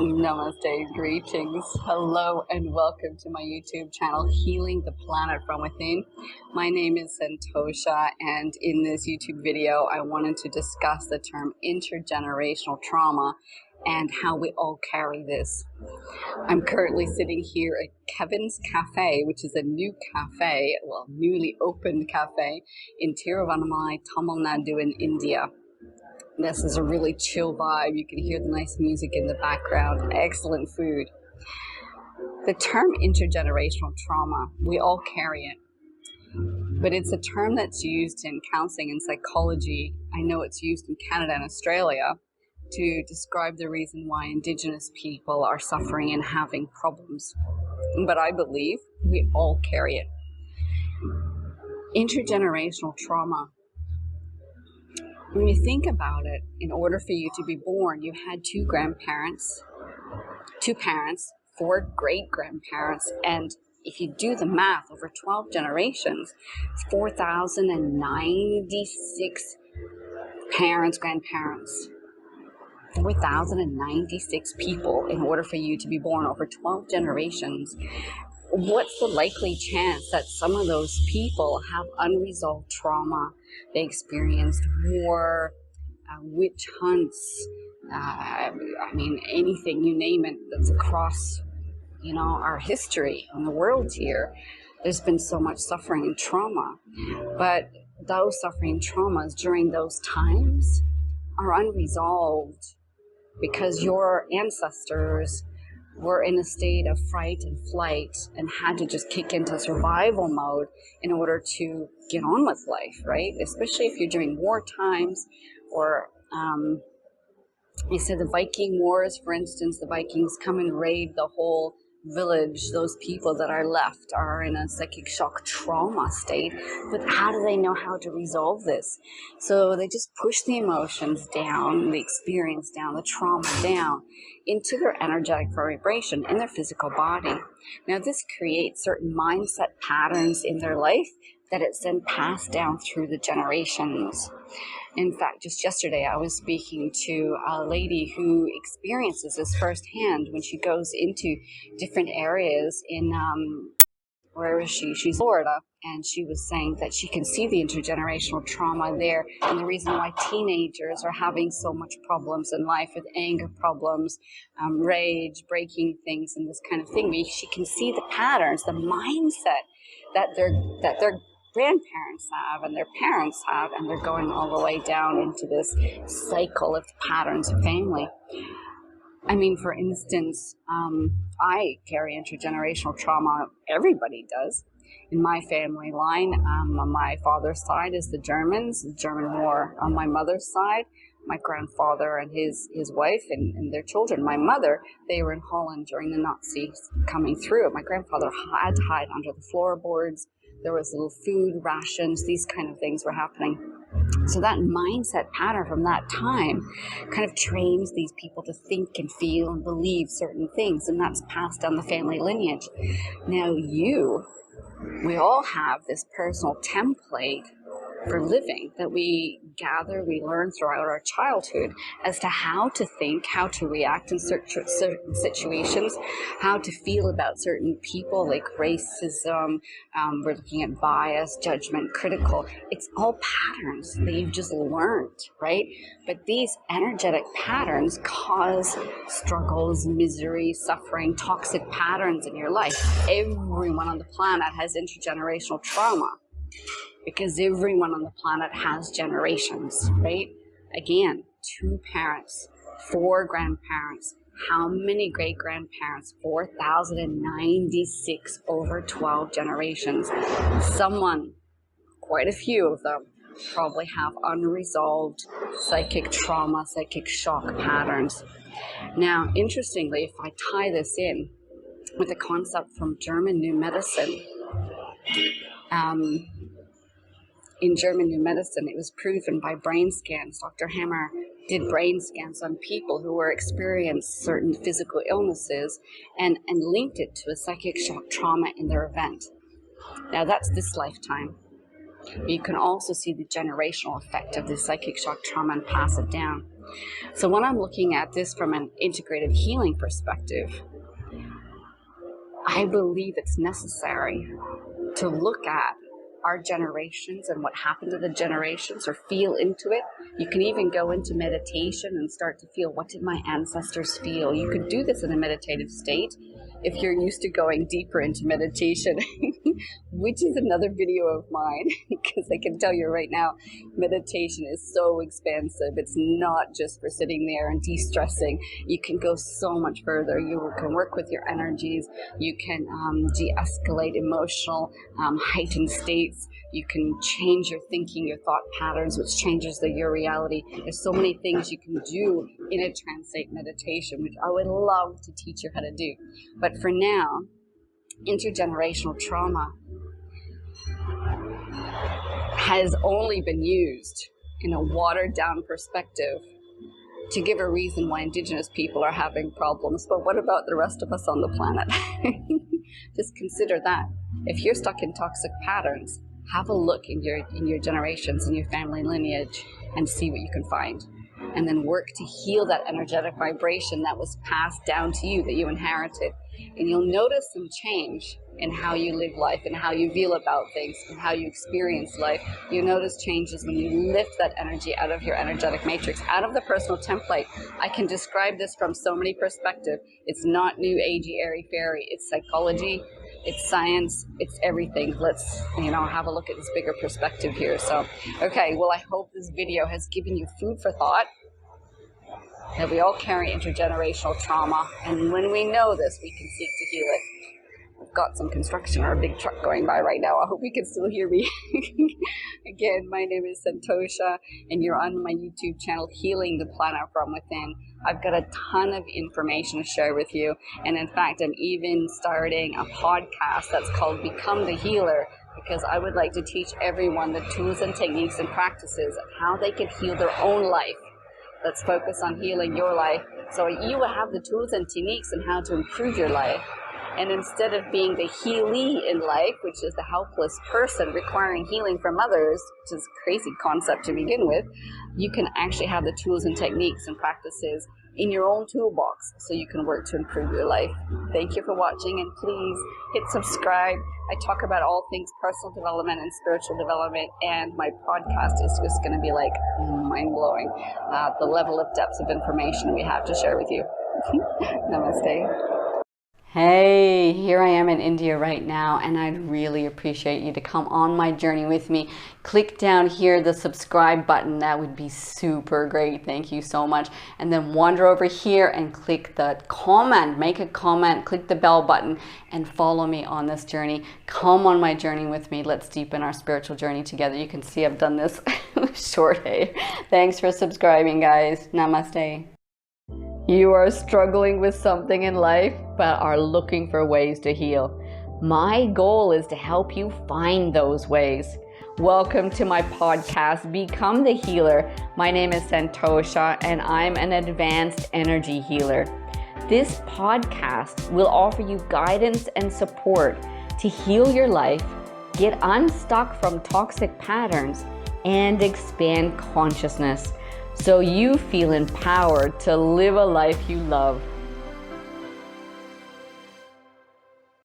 Namaste, greetings, hello and welcome to my YouTube channel, Healing the Planet from Within. My name is Santosha, and in this YouTube video I wanted to discuss the term intergenerational trauma and how we all carry this. I'm currently sitting here at Kevin's Cafe, which is a new cafe, well, newly opened cafe in Tiruvannamalai, Tamil Nadu in India. This is a really chill vibe. You can hear the nice music in the background. Excellent food. The term intergenerational trauma, we all carry it. But it's a term that's used in counseling and psychology. I know it's used in Canada and Australia to describe the reason why Indigenous people are suffering and having problems. But I believe we all carry it. Intergenerational trauma. When you think about it, in order for you to be born, you had two grandparents, two parents, four great-grandparents, and if you do the math over 12 generations, it's 4,096 parents, grandparents. 4,096 people in order for you to be born over 12 generations. What's the likely chance that some of those people have unresolved trauma? They experienced war, witch hunts, anything, you name it, that's across, our history and the world here. There's been so much suffering and trauma, but those suffering and traumas during those times are unresolved because your ancestors were in a state of fright and flight and had to just kick into survival mode in order to get on with life, right? Especially if you're during war times or, you said the Viking Wars, for instance, the Vikings come and raid the whole village. Those people that are left are in a psychic shock trauma state, but how do they know how to resolve this? So they just push the emotions down, the experience down, the trauma down into their energetic vibration in their physical body. Now this creates certain mindset patterns in their life that it's then passed down through the generations. In fact, just yesterday I was speaking to a lady who experiences this firsthand when she goes into different areas in, where is she? She's in Florida, and she was saying that she can see the intergenerational trauma there and the reason why teenagers are having so much problems in life with anger problems, rage, breaking things, and this kind of thing. She can see the patterns, the mindset that their grandparents have and their parents have, and they're going all the way down into this cycle of patterns of family. I mean, for instance, I carry intergenerational trauma. Everybody does. In my family line, on my father's side is the Germans, the German War. On my mother's side, my grandfather and his wife and their children. My mother, they were in Holland during the Nazis coming through. My grandfather had to hide under the floorboards. There was little food rations, these kind of things were happening. So that mindset pattern from that time kind of trains these people to think and feel and believe certain things, and that's passed down the family lineage. Now we all have this personal template for living that we gather, we learn throughout our childhood as to how to think, how to react in certain situations, how to feel about certain people, like racism. We're looking at bias, judgment, critical. It's all patterns that you've just learned, right? But these energetic patterns cause struggles, misery, suffering, toxic patterns in your life. Everyone on the planet has intergenerational trauma, because everyone on the planet has generations, right? Again, two parents, four grandparents. How many great-grandparents? 4,096 over 12 generations. Quite a few of them, probably have unresolved psychic trauma, psychic shock patterns. Now, interestingly, if I tie this in with a concept from German New Medicine, in German New Medicine, it was proven by brain scans. Dr. Hammer did brain scans on people who were experienced certain physical illnesses and linked it to a psychic shock trauma in their event. Now that's this lifetime. But you can also see the generational effect of the psychic shock trauma and pass it down. So when I'm looking at this from an integrative healing perspective, I believe it's necessary to look at our generations and what happened to the generations, or feel into it. You can even go into meditation and start to feel, what did my ancestors feel? You could do this in a meditative state if you're used to going deeper into meditation, which is another video of mine, because I can tell you right now, meditation is so expansive. It's not just for sitting there and de-stressing. You can go so much further. You can work with your energies. You can de-escalate emotional heightened states. You can change your thinking, your thought patterns, which changes your reality. There's so many things you can do in a trance state meditation, which I would love to teach you how to do. But for now, intergenerational trauma has only been used in a watered down perspective to give a reason why indigenous people are having problems. But what about the rest of us on the planet? Just consider that. If you're stuck in toxic patterns, have a look in your generations, in your family lineage, and see what you can find. And then work to heal that energetic vibration that was passed down to you, that you inherited. And you'll notice some change in how you live life and how you feel about things and how you experience life. You notice changes when you lift that energy out of your energetic matrix, out of the personal template. I can describe this from so many perspectives. It's not new agey, airy fairy. It's psychology, it's science, it's everything. Let's, have a look at this bigger perspective here. So, okay, well, I hope this video has given you food for thought, that we all carry intergenerational trauma, and when we know this, we can seek to heal it. I've got some construction or a big truck going by right now. I hope you can still hear me. Again, my name is Santosha, and you're on my YouTube channel, Healing the Planet from Within. I've got a ton of information to share with you, and in fact, I'm even starting a podcast that's called Become the Healer, because I would like to teach everyone the tools and techniques and practices of how they can heal their own life. Let's focus on healing your life, so you will have the tools and techniques on how to improve your life. And instead of being the healee in life, which is the helpless person requiring healing from others, which is a crazy concept to begin with, you can actually have the tools and techniques and practices in your own toolbox so you can work to improve your life. Thank you for watching, and please hit subscribe. I talk about all things personal development and spiritual development, and my podcast is just going to be like mind-blowing, the level of depths of information we have to share with you. Namaste. Hey, here I am in India right now, and I'd really appreciate you to come on my journey with me. Click down here, the subscribe button. That would be super great. Thank you so much. And then wander over here and click the comment. Make a comment, click the bell button, and follow me on this journey. Come on my journey with me. Let's deepen our spiritual journey together. You can see I've done this short hair. Thanks for subscribing, guys. Namaste. You are struggling with something in life, but are looking for ways to heal. My goal is to help you find those ways. Welcome to my podcast, Become the Healer. My name is Santosha, and I'm an advanced energy healer. This podcast will offer you guidance and support to heal your life, get unstuck from toxic patterns, and expand consciousness, so you feel empowered to live a life you love.